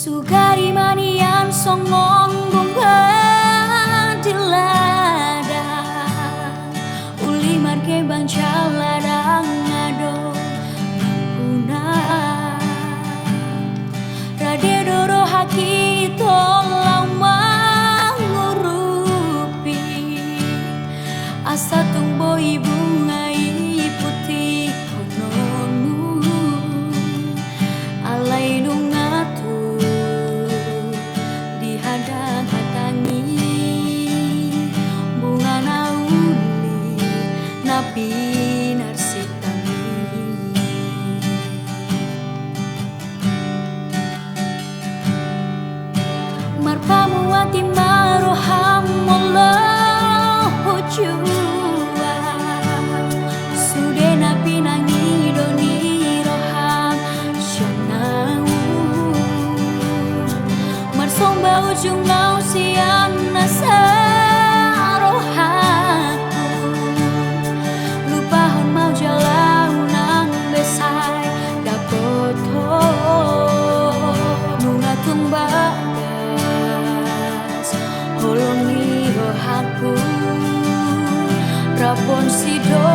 Sugari manian songong bunga di ladang, uli marke banca ladang ngado punah. Rade doro haki tolau mangurupi, asa tumbo bungai putih kononu alai nungatu hadang-hadangi bunga nauli napi narsitani. Marpamu ati maroham Allahu jua sude napi nangi doni roham syanau marsomba ujung ngau siang nasarohaku lupa hon mau jalan nang besai dapoto nunga tumbagas holongi rohaku rapon sido